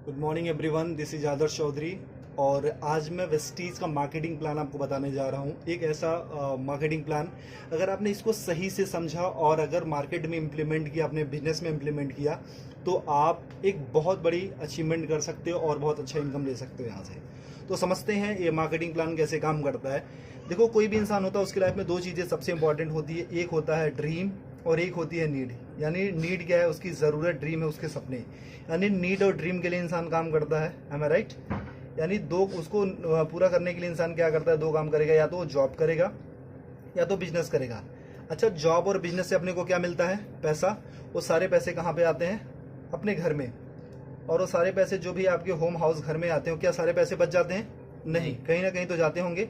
Good morning everyone, this is Adarsh Chaudhary. और आज मैं वेस्टीज का मार्केटिंग प्लान आपको बताने जा रहा हूँ। एक ऐसा मार्केटिंग प्लान, अगर आपने इसको सही से समझा और अगर मार्केट में इम्प्लीमेंट किया, अपने बिजनेस में इम्प्लीमेंट किया, तो आप एक बहुत बड़ी अचीवमेंट कर सकते हो और बहुत अच्छा इनकम ले सकते हो यहाँ से। तो समझते हैं ये मार्केटिंग प्लान कैसे काम करता है। देखो, कोई भी इंसान होता है, उसकी लाइफ में दो चीज़ें सबसे इंपॉर्टेंट होती है। एक होता है ड्रीम और एक होती है नीड। यानी नीड क्या है? उसकी ज़रूरत। ड्रीम है उसके सपने। यानी नीड और ड्रीम के लिए इंसान काम करता है। एम आई राइट? यानी दो, उसको पूरा करने के लिए इंसान क्या करता है? दो काम करेगा, या तो वो जॉब करेगा या तो बिजनेस करेगा। अच्छा, जॉब और बिजनेस से अपने को क्या मिलता है? पैसा। वो सारे पैसे कहाँ पे आते हैं? अपने घर में। और वो सारे पैसे जो भी आपके होम हाउस घर में आते हो, क्या सारे पैसे बच जाते हैं? नहीं, कहीं ना कहीं तो जाते होंगे।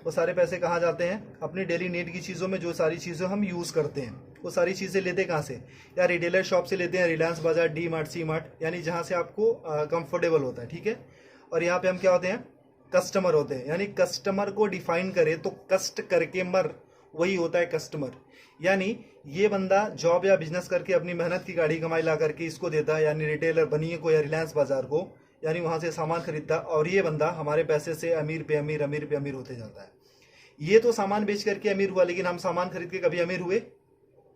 वो सारे पैसे कहाँ जाते हैं? अपनी डेली नीड की चीज़ों में। जो सारी चीज़ें हम यूज़ करते हैं, वो सारी चीज़ें लेते कहाँ से? या रिटेलर शॉप से लेते हैं, रिलायंस बाजार, डी मार्ट, सी मार्ट, यानी जहाँ से आपको कंफर्टेबल होता है। ठीक है। और यहाँ पे हम क्या होते हैं? कस्टमर होते हैं। यानी कस्टमर को डिफाइन करें तो कष्ट करके मर, वही होता है कस्टमर। यानी ये बंदा जॉब या बिजनेस करके अपनी मेहनत की गाड़ी कमाई ला करके इसको देता है, यानी रिटेलर बनिए को या रिलायंस बाजार को, यानी वहां से सामान खरीदता है, और ये बंदा हमारे पैसे से अमीर पे अमीर, अमीर पे अमीर होते जाता है। ये तो सामान बेच करके अमीर हुआ, लेकिन हम सामान खरीद के कभी अमीर हुए?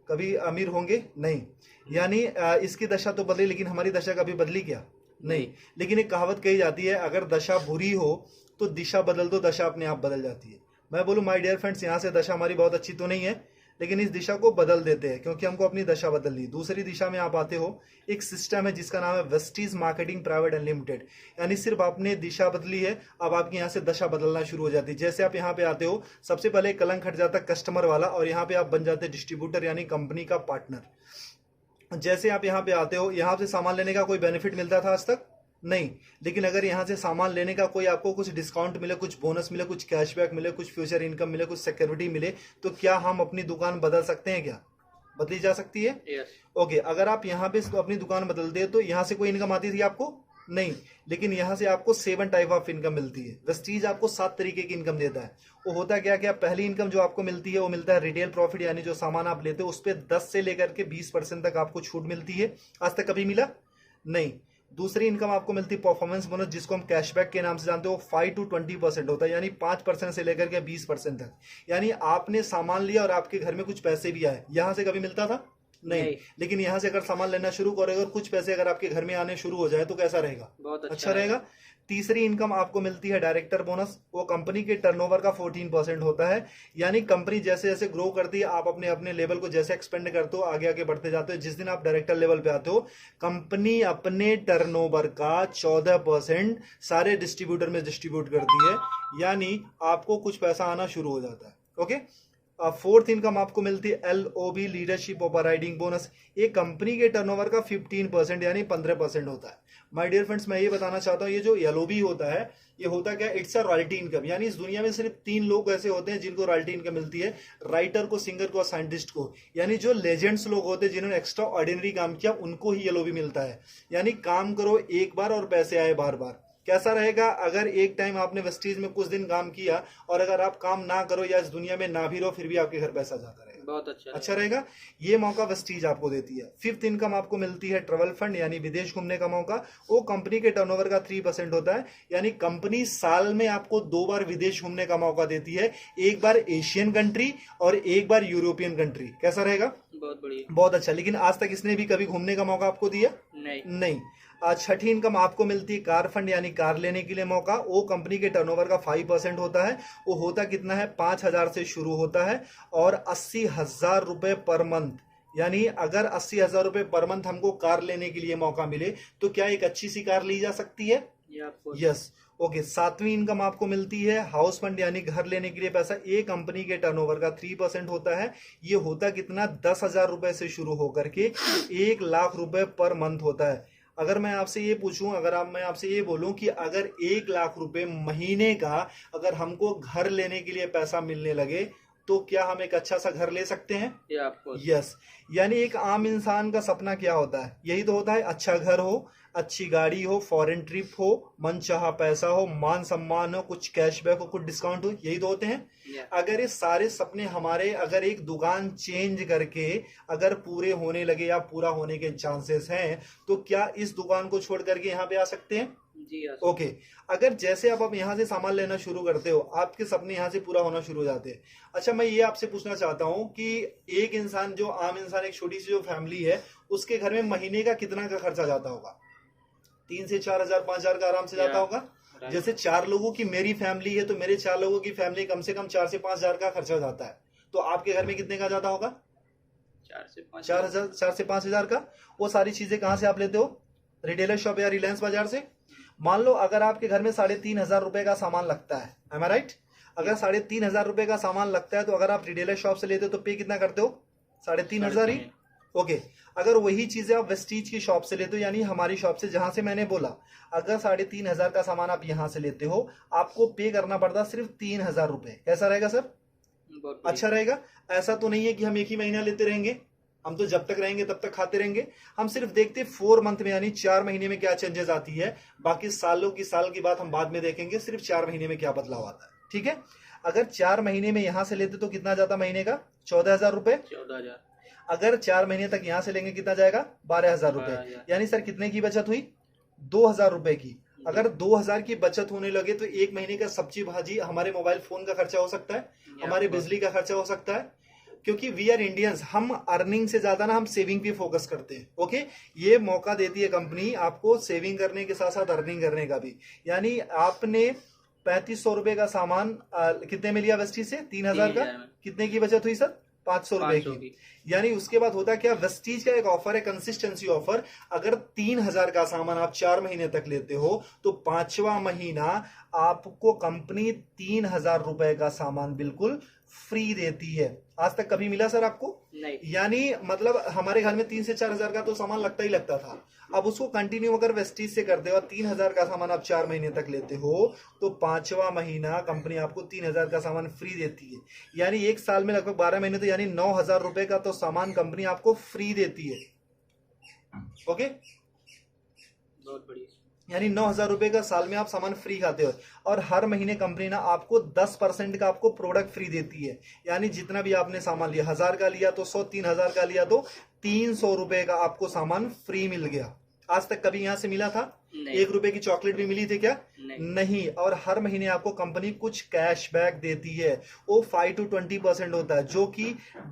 कभी अमीर होंगे? नहीं। यानी इसकी दशा तो बदली, लेकिन हमारी दशा कभी बदली क्या? नहीं। लेकिन एक कहावत कही जाती है, अगर दशा बुरी हो तो दिशा बदल दो, दशा अपने आप बदल जाती है। मैं बोलूं माय डियर फ्रेंड्स, यहाँ से दशा हमारी बहुत अच्छी तो नहीं है, लेकिन इस दिशा को बदल देते हैं, क्योंकि हमको अपनी दशा बदलनी। दूसरी दिशा में आप आते हो, एक सिस्टम है जिसका नाम है वेस्टीज मार्केटिंग प्राइवेट अनलिमिटेड। यानी सिर्फ आपने दिशा बदली है, अब आपकी यहाँ से दशा बदलना शुरू हो जाती है। जैसे आप यहाँ पे आते हो, सबसे पहले कलंक हट जाता है कस्टमर वाला, और यहाँ पे आप बन जाते हैं डिस्ट्रीब्यूटर, यानी कंपनी का पार्टनर। जैसे आप यहाँ पे आते हो, यहाँ से सामान लेने का कोई बेनिफिट मिलता था आज तक? नहीं। लेकिन अगर यहाँ से सामान लेने का कोई आपको कुछ डिस्काउंट मिले, कुछ बोनस मिले, कुछ कैशबैक मिले, कुछ फ्यूचर इनकम मिले, कुछ सिक्योरिटी मिले, तो क्या हम अपनी दुकान बदल सकते हैं? क्या बदली जा सकती है? यस। ओके। अगर आप यहाँ पे अपनी दुकान बदलते हैं, तो यहाँ से कोई इनकम आती थी आपको? नहीं। लेकिन यहाँ से आपको 7 टाइप ऑफ इनकम मिलती है। वेस्टीज आपको 7 तरीके की इनकम देता है। वो होता क्या क्या? पहली इनकम जो आपको मिलती है वो मिलता है रिटेल प्रॉफिट, यानी जो सामान आप लेते हो उस पर 10 से लेकर के 20% तक आपको छूट मिलती है। आज तक कभी मिला? नहीं। दूसरी इनकम आपको मिलती है परफॉर्मेंस बोनस, जिसको हम कैशबैक के नाम से जानते हो। 5 to 20% होता है, यानी 5% से लेकर के 20% तक। यानी आपने सामान लिया और आपके घर में कुछ पैसे भी आए, यहां से कभी मिलता था? नहीं। लेकिन यहां से अगर सामान लेना शुरू करो, अगर कुछ पैसे अगर आपके घर में आने शुरू हो जाए, तो कैसा रहेगा? बहुत अच्छा रहेगा। तीसरी इनकम आपको मिलती है डायरेक्टर बोनस। वो कंपनी के टर्नओवर का 14% होता है। यानी कंपनी जैसे जैसे ग्रो करती है, आप अपने अपने लेवल को जैसे एक्सपेंड करते हो, आगे आगे बढ़ते जाते हो, जिस दिन आप डायरेक्टर लेवल पे आते हो, कंपनी अपने टर्नओवर का 14% सारे डिस्ट्रीब्यूटर में डिस्ट्रीब्यूट करती है। यानी आपको कुछ पैसा आना शुरू हो जाता है। ओके। फोर्थ इनकम आपको मिलती है LOB, लीडरशिप ओवरराइडिंग बोनस। एक कंपनी के टर्नओवर का 15% यानी 15% होता है। माय डियर फ्रेंड्स, मैं ये बताना चाहता हूँ, ये जो LOB होता है, ये होता क्या? It's a royalty income. यानी इस दुनिया में सिर्फ 3 लोग ऐसे होते हैं जिनको रॉयल्टी इनकम मिलती है, राइटर को, सिंगर को और साइंटिस्ट को। यानी जो लेजेंड्स लोग होते हैं, जिन्होंने एक्स्ट्रा ऑर्डिनरी काम किया, उनको ही LOB मिलता है। यानी काम करो एक बार और पैसे आए बार बार। कैसा रहेगा अगर एक टाइम आपने वेस्टीज में कुछ दिन काम किया, और अगर आप काम ना करो या इस दुनिया में ना भी रहो, फिर भी आपके घर पैसा जाता रहेगा? बहुत अच्छा रहेगा। ये मौका वेस्टीज आपको देती है। फिफ्थ इनकम आपको मिलती है ट्रेवल फंड, यानी विदेश घूमने का मौका। वो कंपनी के टर्नओवर का 3% होता है। यानी कंपनी साल में आपको 2 बार विदेश घूमने का मौका देती है, एक बार एशियन कंट्री और एक बार यूरोपियन कंट्री। कैसा रहेगा? बहुत बढ़िया। बहुत अच्छा। लेकिन आज तक इसने भी कभी घूमने का मौका आपको दिया? नहीं। छठी इनकम आपको मिलती है कार फंड, यानी कार लेने के लिए मौका। वो कंपनी के टर्नओवर का 5% होता है। वो होता कितना है? 5,000 से शुरू होता है और 80,000 रुपए पर मंथ। यानी अगर 80,000 रुपए पर मंथ हमको कार लेने के लिए मौका मिले, तो क्या एक अच्छी सी कार ली जा सकती है? यस। ओके। सातवीं इनकम आपको मिलती है हाउस फंड, यानी घर लेने के लिए पैसा। एक कंपनी के टर्नओवर का 3% होता है। ये होता कितना? 10,000 रुपए से शुरू होकर के 1,00,000 रुपए पर मंथ होता है। अगर मैं आपसे ये पूछूं, मैं आपसे ये बोलूं कि अगर 1,00,000 रुपए महीने का अगर हमको घर लेने के लिए पैसा मिलने लगे, तो क्या हम एक अच्छा सा घर ले सकते हैं? आपको यस। यानी एक आम इंसान का सपना क्या होता है? यही तो होता है, अच्छा घर हो, अच्छी गाड़ी हो, फॉरेन ट्रिप हो, मनचाहा पैसा हो, मान सम्मान हो, कुछ कैशबैक हो, कुछ डिस्काउंट हो, यही तो होते हैं। अगर ये सारे सपने हमारे अगर एक दुकान चेंज करके अगर पूरे होने लगे या पूरा होने के चांसेस हैं, तो क्या इस दुकान को छोड़ करके यहाँ पे आ सकते हैं? जी ओके। अगर जैसे आप यहाँ से सामान लेना शुरू करते हो, आपके सपने यहाँ से पूरा होना शुरू हो जाते हैं। अच्छा, मैं ये आपसे पूछना चाहता हूँ कि एक इंसान, जो आम इंसान, एक छोटी सी जो फैमिली है, उसके घर में महीने का कितना का खर्चा जाता होगा? 3 से 4 हजार, 5 हजार का आराम से जाता होगा। जैसे 4 लोगों की मेरी फैमिली है, तो मेरे 4 लोगों की फैमिली कम से कम 4 से 5 हजार का खर्चा जाता है। तो आपके घर में कितने का जाता होगा? 4 से 5 हजार का। वो सारी चीजें कहाँ से आप लेते हो? रिटेलर शॉप या रिलायंस बाजार से। मान लो अगर आपके घर में 3,500 रुपए का सामान लगता है, एम आई राइट? अगर 3,500 रुपए का सामान लगता है, तो अगर आप रिटेलर शॉप से लेते हो तो पे कितना करते हो? 3,500 ही। ओके। अगर वही चीजें आप वेस्टीज की शॉप से लेते हो, यानी हमारी शॉप से, जहां से मैंने बोला, अगर 3,500 का सामान आप यहां से लेते हो, आपको पे करना पड़ता सिर्फ 3,000 रुपए। कैसा रहेगा सर? अच्छा रहेगा। ऐसा तो नहीं है कि हम एक ही महीना लेते रहेंगे, हम तो जब तक रहेंगे तब तक खाते रहेंगे। हम सिर्फ देखते 4 मंथ में, यानी 4 महीने में क्या चेंजेस आती है। बाकी सालों की साल की बात हम बाद में देखेंगे, सिर्फ 4 महीने में क्या बदलाव आता है। ठीक है। अगर 4 महीने में यहां से लेते तो कितना जाता महीने का? 14,000 रुपए। 14,000। अगर 4 महीने तक यहां से लेंगे कितना जाएगा? 12,000 रुपए। यानी सर कितने की बचत हुई? 2,000 रुपए की। अगर 2,000 की बचत होने लगे तो एक महीने का सब्जी भाजी, हमारे मोबाइल फोन का खर्चा हो सकता है, हमारे बिजली का खर्चा हो सकता है। क्योंकि वी आर इंडियंस, हम अर्निंग से ज्यादा ना हम सेविंग पे फोकस करते हैं। ओके। ये मौका देती है कंपनी आपको सेविंग करने के साथ साथ अर्निंग करने का भी। यानी आपने 3,500 रुपए का सामान कितने में लिया वेस्टीज से? 3,000 का। कितने की बचत हुई सर? 500 रुपए की। यानी उसके बाद होता क्या, वेस्टीज का एक ऑफर है, कंसिस्टेंसी ऑफर। अगर 3,000 का सामान आप 4 महीने तक लेते हो, तो 5वां महीना आपको कंपनी 3,000 रुपए का सामान बिल्कुल फ्री देती है। आज तक कभी मिला सर आपको? नहीं। यानी मतलब हमारे घर में 3 से 4 हजार का तो सामान लगता ही लगता था। अब उसको कंटिन्यू अगर वेस्टीज से करते हो, 3,000 का सामान आप 4 महीने तक लेते हो, तो 5वां महीना कंपनी आपको 3,000 का सामान फ्री देती है। यानी एक साल में लगभग 12 महीने, तो यानी 9,000 रुपए का तो सामान कंपनी आपको फ्री देती है। ओके। बहुत बढ़िया। यानी 9,000 रुपए का साल में आप सामान फ्री खाते हो। और हर महीने कंपनी ना आपको 10% का आपको प्रोडक्ट फ्री देती है। यानी जितना भी आपने सामान लिया, 1,000 का लिया तो 100, 3,000 का लिया तो 300 रुपए का आपको सामान फ्री मिल गया। आज तक कभी यहां से मिला था? 1 रुपए की चॉकलेट भी मिली थी क्या? नहीं। और हर महीने आपको कंपनी कुछ कैशबैक देती है, वो 5 to 20% होता है, जो कि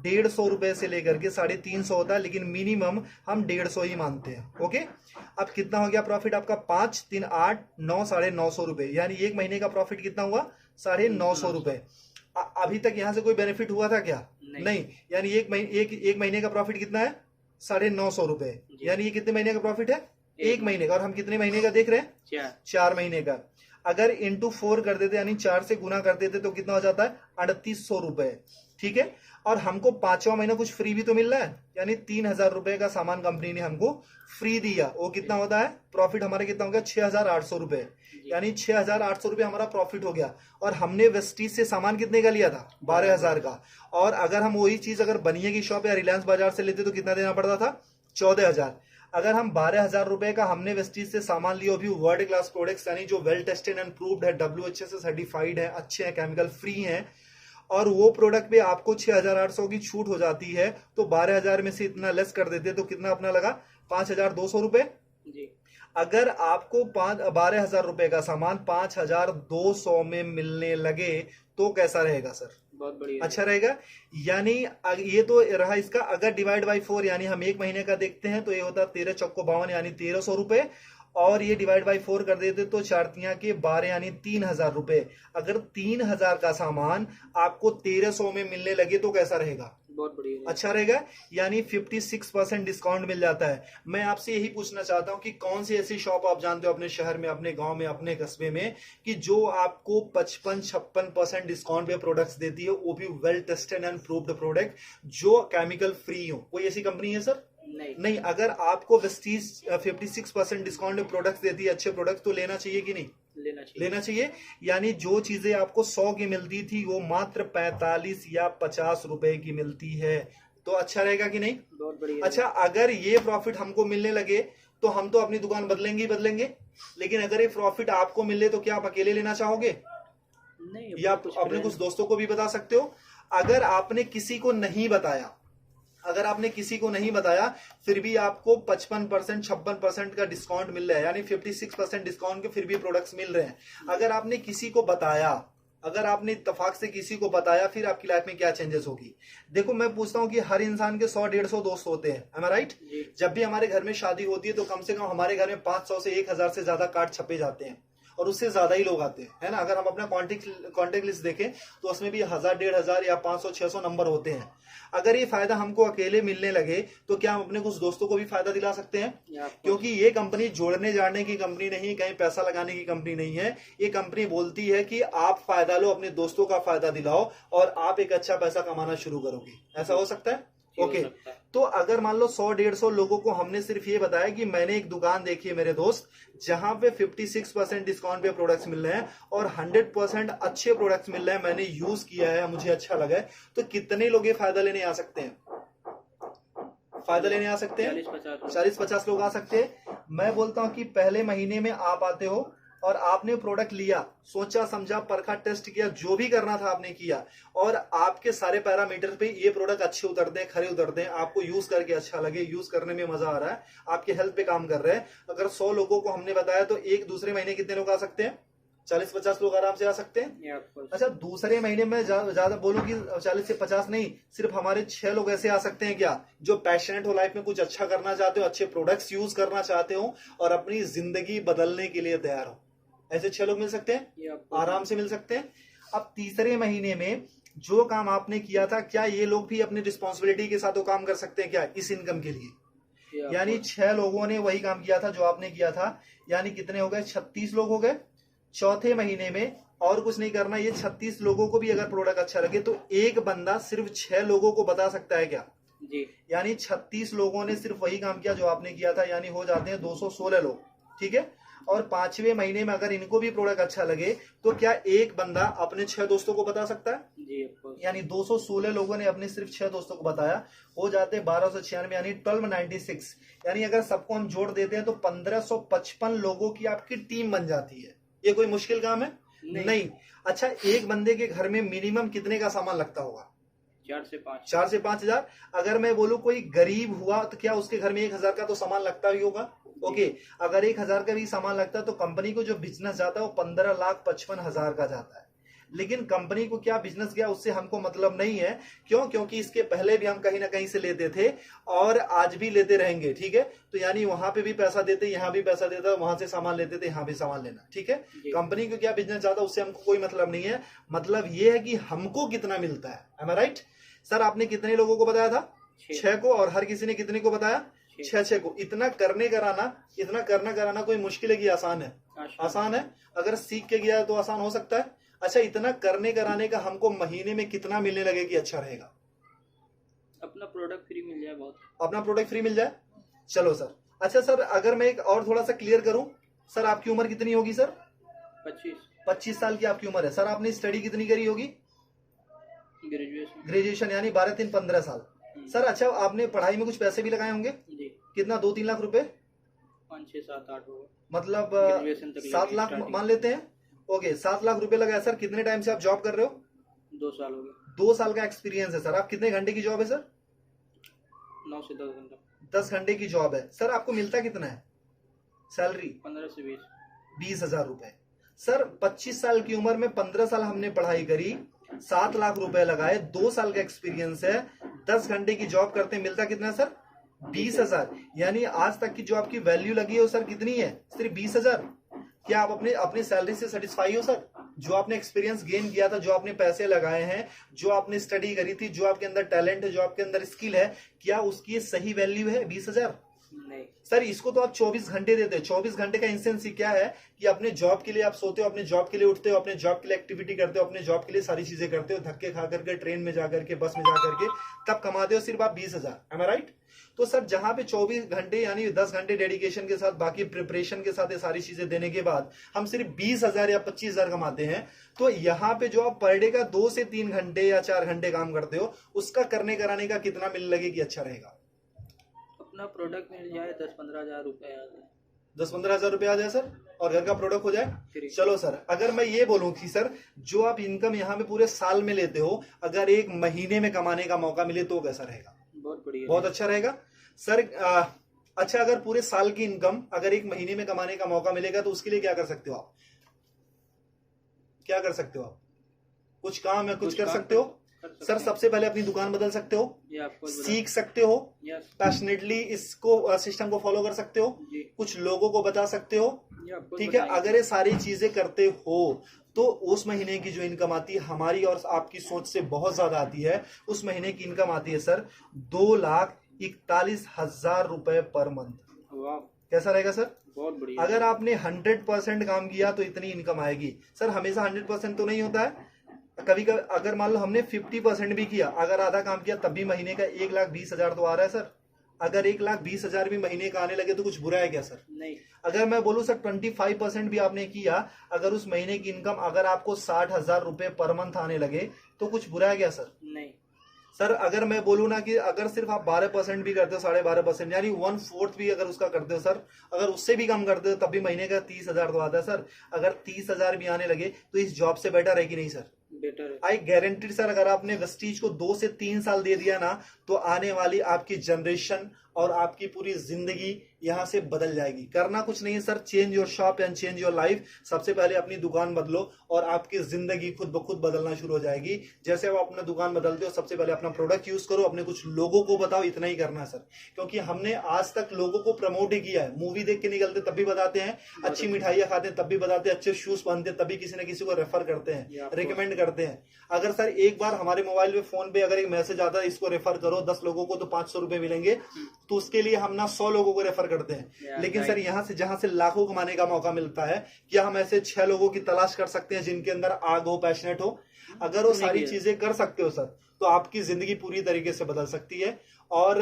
150 रुपए से लेकर के 350 होता है, लेकिन मिनिमम हम 150 ही मानते हैं। ओके। अब कितना हो गया प्रॉफिट आपका? 5, 3, 8, 9, 950 रुपए। यानी एक महीने का प्रॉफिट कितना हुआ? 950 रुपए। अभी तक यहां से कोई बेनिफिट हुआ था क्या? नहीं। यानी एक महीने का प्रॉफिट कितना है? 950 रुपए। यानी ये कितने महीने का प्रॉफिट है? एक महीने का। और हम कितने महीने का देख रहे हैं? 4 महीने का। अगर इंटू 4 कर देते, यानी 4 से गुना कर देते, तो कितना हो जाता है? 3,800 रुपए। ठीक है। और हमको 5वां महीना कुछ फ्री भी तो मिल रहा है, यानी 3,000 रुपए का सामान कंपनी ने हमको फ्री दिया। वो कितना होता है? प्रॉफिट हमारा कितना हो गया? 6,800 रुपए। यानी 6,800 रुपए हमारा प्रॉफिट हो गया। और हमने वेस्टीज से सामान कितने का लिया था? 12,000 का। और अगर हम वही चीज अगर बनिए की शॉप या रिलायंस बाजार से लेते तो कितना देना पड़ता था? 14,000। अगर हम 12,000 रुपए का हमने वेस्टीज से सामान लिया, भी वर्ल्ड क्लास प्रोडक्ट्स, यानी जो वेल टेस्टेड एंड प्रूव्ड है, WHA से सर्टिफाइड है, अच्छे हैं, केमिकल फ्री हैं, और वो प्रोडक्ट पे आपको 6,800 की छूट हो जाती है, तो 12,000 में से इतना लेस कर देते तो कितना अपना लगा? 5,200 रुपए। अगर आपको 12,000 रुपए का सामान 5,200 में मिलने लगे तो कैसा रहेगा सर? बहुत बढ़िया। अच्छा रहेगा। यानी ये तो रहा इसका। अगर डिवाइड बाई 4, यानी हम एक महीने का देखते हैं, तो ये होता है 13 चौको 52, यानी 1,300 रुपए। और ये डिवाइड बाई 4 कर देते तो 4 के 12, यानी 3,000 रुपए। अगर 3,000 का सामान आपको 1,300 में मिलने लगे तो कैसा रहेगा? बहुत बढ़िया। अच्छा रहेगा। यानी 56% डिस्काउंट मिल जाता है। मैं आपसे यही पूछना चाहता हूं कि कौन सी ऐसी शॉप आप जानते हो अपने शहर में, अपने गांव में, अपने कस्बे में, कि जो आपको 55-56% डिस्काउंट पे प्रोडक्ट्स देती है, वो भी well tested and proved product, जो केमिकल फ्री हो? कोई ऐसी कंपनी है सर? नहीं नहीं, अगर आपको वेस्टीज 56% डिस्काउंट में प्रोडक्ट्स देती है, अच्छे प्रोडक्ट, तो लेना चाहिए कि नहीं? लेना चाहिए। लेना चाहिए। यानी जो चीजें आपको 100 की मिलती थी वो मात्र 45 या 50 रुपए की मिलती है, तो अच्छा रहेगा कि नहीं? बहुत बढ़िया। अच्छा, अगर ये प्रॉफिट हमको मिलने लगे तो हम तो अपनी दुकान बदलेंगे ही बदलेंगे, लेकिन अगर ये प्रॉफिट आपको मिले तो क्या आप अकेले लेना चाहोगे? नहीं, या आप अपने कुछ दोस्तों को भी बता सकते हो। अगर आपने किसी को नहीं बताया, अगर आपने किसी को नहीं बताया फिर भी आपको 55% 56% का डिस्काउंट मिल रहा है, यानी 56% डिस्काउंट के फिर भी प्रोडक्ट्स मिल रहे हैं। अगर आपने किसी को बताया, अगर आपने इत्तेफाक से किसी को बताया, फिर आपकी लाइफ में क्या चेंजेस होगी? देखो, मैं पूछता हूं कि हर इंसान के 100-150 दोस्त होते हैं, am I right? जब भी हमारे घर में शादी होती है तो कम से कम हमारे घर में 500 से 1000 से ज्यादा कार्ड छपे जाते हैं, और उससे ज्यादा ही लोग आते हैं, है ना? अगर हम अपना कॉन्टेक्ट लिस्ट देखें तो उसमें भी 1000-1500 या 500-600 नंबर होते हैं। अगर ये फायदा हमको अकेले मिलने लगे तो क्या हम अपने कुछ दोस्तों को भी फायदा दिला सकते हैं? क्योंकि ये कंपनी जोड़ने जाने की कंपनी नहीं, कहीं पैसा लगाने की कंपनी नहीं है। ये कंपनी बोलती है कि आप फायदा लो, अपने दोस्तों का फायदा दिलाओ और आप एक अच्छा पैसा कमाना शुरू करोगे। ऐसा हो सकता है? ओके, तो अगर मान लो 100-150 लोगों को हमने सिर्फ ये बताया कि मैंने एक दुकान देखी है मेरे दोस्त, जहां पे 56% डिस्काउंट पे प्रोडक्ट्स मिल रहे हैं और 100% अच्छे प्रोडक्ट्स मिल रहे हैं, मैंने यूज किया है, मुझे अच्छा लगा है, तो कितने लोग ये फायदा लेने आ सकते हैं? फायदा लेने आ सकते हैं 40-50 लोग आ सकते हैं। मैं बोलता हूं कि पहले महीने में आप आते हो और आपने प्रोडक्ट लिया, सोचा समझा, परखा, टेस्ट किया, जो भी करना था आपने किया, और आपके सारे पैरामीटर पे ये प्रोडक्ट अच्छे उतरते हैं, खरे उतरते हैं, आपको यूज करके अच्छा लगे, यूज करने में मजा आ रहा है, आपके हेल्थ पे काम कर रहे हैं। अगर 100 लोगों को हमने बताया तो एक दूसरे महीने कितने लोग आ सकते हैं? 40-50 लोग आराम से आ सकते हैं। अच्छा, दूसरे महीने में ज्यादा बोलूं कि 40 से 50 नहीं, सिर्फ हमारे 6 लोग ऐसे आ सकते हैं क्या, जो पैशनेट हो, लाइफ में कुछ अच्छा करना चाहते हो, अच्छे प्रोडक्ट्स यूज करना चाहते हो और अपनी जिंदगी बदलने के लिए तैयार हो। ऐसे 6 लोग मिल सकते हैं, आराम से मिल सकते हैं। अब तीसरे महीने में जो काम आपने किया था, क्या ये लोग भी अपनी रिस्पॉन्सिबिलिटी के साथ वो काम कर सकते हैं क्या इस इनकम के लिए? यानी 6 लोगों ने वही काम किया था जो आपने किया था, यानी कितने हो गए? 36 लोग हो गए। चौथे महीने में और कुछ नहीं करना, ये 36 लोगों को भी अगर प्रोडक्ट अच्छा लगे तो एक बंदा सिर्फ 6 लोगों को बता सकता है क्या जी? यानी 36 लोगों ने सिर्फ वही काम किया जो आपने किया था, यानी हो जाते हैं 216 लोग, ठीक है। और 5वें महीने में अगर इनको भी प्रोडक्ट अच्छा लगे तो क्या एक बंदा अपने 6 दोस्तों को बता सकता है जी? यानी 216 लोगों ने अपने सिर्फ 6 दोस्तों को बताया, हो जाते 1296, यानी 1296। यानी अगर सबको हम जोड़ देते हैं तो 1555 लोगों की आपकी टीम बन जाती है। ये कोई मुश्किल काम है? नहीं। अच्छा, एक बंदे के घर में मिनिमम कितने का सामान लगता होगा? 4 से 5 हजार। अगर मैं बोलूं कोई गरीब हुआ तो क्या उसके घर में 1000 का तो सामान लगता ही होगा? ओके, अगर 1000 का भी सामान लगता है तो कंपनी को जो बिजनेस जाता है वो 15,55,000 का जाता है। लेकिन कंपनी को क्या बिजनेस गया उससे हमको मतलब नहीं है। क्यों? क्योंकि इसके पहले भी हम कहीं ना कहीं से लेते थे और आज भी लेते रहेंगे, ठीक है। तो यानी वहां पे भी पैसा देते, यहाँ भी पैसा देता, वहां से सामान लेते थे, यहाँ भी सामान लेना, ठीक है। कंपनी को क्या बिजनेस जाता उससे हमको कोई मतलब नहीं है। मतलब ये है कि हमको कितना मिलता है। एम आई राइट? सर, आपने कितने लोगों को बताया था? 6 को। और हर किसी ने कितने को बताया? 6 को। इतना करने कराना कोई मुश्किल है कि आसान है? आसान है। अगर सीख के गया तो आसान हो सकता है। अच्छा, इतना करने कराने का हमको महीने में कितना मिलने लगे कि अच्छा रहेगा? अपना प्रोडक्ट फ्री मिल जाए, बहुत अपना प्रोडक्ट फ्री मिल जाए। चलो सर। अच्छा सर, अगर मैं एक और थोड़ा सा क्लियर करूं, सर आपकी उम्र कितनी होगी सर? 25 साल की आपकी उम्र है। सर आपने स्टडी कितनी करी होगी? ग्रेजुएशन, यानी 12-3-15 साल। सर अच्छा, आपने पढ़ाई में कुछ पैसे भी लगाए होंगे जी? कितना? 2-3 लाख रुपए? 5-6-7-8 होगा, मतलब 7 लाख मान लेते हैं। ओके, 7 लाख रुपए लगाए। सर कितने टाइम से आप जॉब कर रहे हो? 2 साल हो गए। 2 साल का एक्सपीरियंस है सर। आप कितने घंटे की जॉब है सर? 9 से 10 घंटा। 10 घंटे की जॉब है। सर आपको मिलता कितना है सैलरी? 15 से 20 हजार रुपए। सर 25 साल की उम्र में 15 साल हमने पढ़ाई करी, 7 लाख रुपए लगाए, 2 साल का एक्सपीरियंस है, 10 घंटे की जॉब करते, मिलता कितना सर? 20 हजार। यानी आज तक की जो आपकी वैल्यू लगी है वो सर कितनी है? सिर्फ 20 हजार। क्या आप अपनी सैलरी से सेटिस्फाई हो सर? जो आपने एक्सपीरियंस गेन किया था, जो आपने पैसे लगाए हैं, जो आपने स्टडी करी थी, जो आपके अंदर टैलेंट है, जो आपके अंदर स्किल है, क्या उसकी सही वैल्यू है 20 हजार? नहीं सर। इसको तो आप 24 घंटे देते हैं। 24 घंटे का इंसेंस क्या है कि अपने जॉब के लिए आप सोते हो, अपने जॉब के लिए उठते हो, अपने जॉब के लिए एक्टिविटी करते हो, अपने जॉब के लिए सारी चीजें करते हो, धक्के खा करके, ट्रेन में जाकर के, बस में जाकर के, तब कमाते हो सिर्फ आप 20 हजार। एम आई राइट? तो सर जहां पे 24 घंटे यानी 10 घंटे डेडिकेशन के साथ बाकी प्रिपरेशन के साथ ये सारी चीजें देने के बाद हम सिर्फ 20,000 या 25,000 कमाते हैं, तो यहाँ पे जो आप पर डे का 2 से 3 घंटे या 4 घंटे काम करते हो, उसका करने कराने का कितना मिल लगे कि अच्छा रहेगा? अपना प्रोडक्ट मिल जाए 10-15 हज़ार रुपये आ जाए। 10-15 हजार रुपये आ जाए सर, और घर का प्रोडक्ट हो जाए। फ्री। चलो सर, अगर मैं ये बोलूं कि सर जो आप इनकम यहाँ पे पूरे साल में लेते हो, अगर एक महीने में कमाने का मौका मिले तो कैसा रहेगा? बहुत बढ़िया। बहुत अच्छा रहेगा सर। अच्छा, अगर पूरे साल की इनकम अगर एक महीने में कमाने का मौका मिलेगा तो उसके लिए क्या कर सकते हो आप? क्या कर सकते हो आप? कुछ काम है, कुछ कर सकते हो सर। सबसे पहले अपनी दुकान बदल सकते हो, सीख सकते हो, पैशनेटली इसको सिस्टम को फॉलो कर सकते हो, कुछ लोगों को बता सकते हो, ठीक है। अगर ये सारी चीजें करते हो तो उस महीने की जो इनकम आती है हमारी और आपकी सोच से बहुत ज्यादा आती है। उस महीने की इनकम आती है सर 2,41,000 रुपए पर मंथ। कैसा रहेगा सर? बहुत बढ़िया। अगर आपने 100% काम किया तो इतनी इनकम आएगी सर। हमेशा 100% तो नहीं होता है, कभी कभी अगर मान लो हमने 50% भी किया, अगर आधा काम किया तब भी महीने का 1,20,000 तो आ रहा है सर। अगर 1,20,000 भी महीने का आने लगे तो कुछ बुरा है क्या सर? नहीं। अगर मैं बोलूं सर 25% भी आपने किया, अगर उस महीने की इनकम अगर आपको 60,000 रुपए पर मंथ आने लगे तो कुछ बुरा है क्या सर? नहीं सर अगर मैं बोलूं ना कि अगर सिर्फ आप 12% भी करते हो, 12.5% यानी 1/4 भी अगर उसका करते हो सर, अगर उससे भी कम करते हो तब भी महीने का 30,000 तो आता है सर। अगर 30,000 भी आने लगे तो इस जॉब से बेटर है कि नहीं सर? बेटर है। आई गारंटीड सर, अगर आपने वेस्टीज को 2 से 3 साल दे दिया ना तो आने वाली आपकी जनरेशन और आपकी पूरी जिंदगी यहां से बदल जाएगी। करना कुछ नहीं है sir, change your shop and change your life. सबसे पहले अपनी दुकान बदलो और आपकी जिंदगी खुद ब खुद बदलना शुरू हो जाएगी। जैसे आप अपना दुकान बदलते हो, सबसे पहले अपना प्रोडक्ट यूज करो, अपने कुछ लोगों को बताओ, इतना ही करना है सर। क्योंकि हमने आज तक लोगों को प्रमोट ही किया है। मूवी देख के निकलते तब भी बताते हैं, अच्छी मिठाइयां खाते हैं तब भी बताते हैं, अच्छे शूज पहनते हैं तभी किसी न किसी को रेफर करते हैं, रिकमेंड करते हैं। अगर सर एक बार हमारे मोबाइल पे फोन पे अगर एक मैसेज आता है इसको रेफर करो 10 लोगों को तो 500 रुपए मिलेंगे, तो उसके लिए हम ना 100 लोगों को रेफर करते हैं। लेकिन सर यहाँ से जहां से लाखों कमाने का मौका मिलता है, क्या हम ऐसे 6 लोगों की तलाश कर सकते हैं जिनके अंदर आग हो, पैशनेट हो? अगर वो सारी चीजें कर सकते हो सर तो आपकी जिंदगी पूरी तरीके से बदल सकती है। और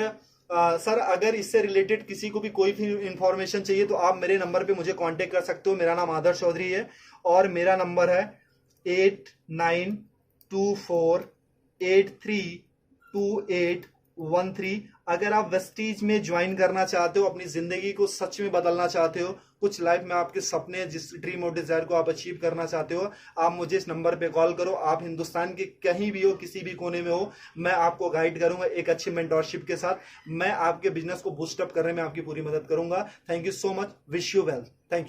सर अगर इससे रिलेटेड किसी को भी कोई भी इंफॉर्मेशन चाहिए तो आप मेरे नंबर पे मुझे कांटेक्ट कर सकते हो। मेरा नाम आदर्श चौधरी है और मेरा नंबर है 8924832813। अगर आप वेस्टीज में ज्वाइन करना चाहते हो, अपनी जिंदगी को सच में बदलना चाहते हो, कुछ लाइफ में आपके सपने, जिस ड्रीम और डिजायर को आप अचीव करना चाहते हो, आप मुझे इस नंबर पे कॉल करो। आप हिंदुस्तान के कहीं भी हो, किसी भी कोने में हो, मैं आपको गाइड करूंगा एक अच्छी मेंटोरशिप के साथ। मैं आपके बिजनेस को बूस्टअप करने में आपकी पूरी मदद करूंगा। Thank you so much, wish you well, thank you.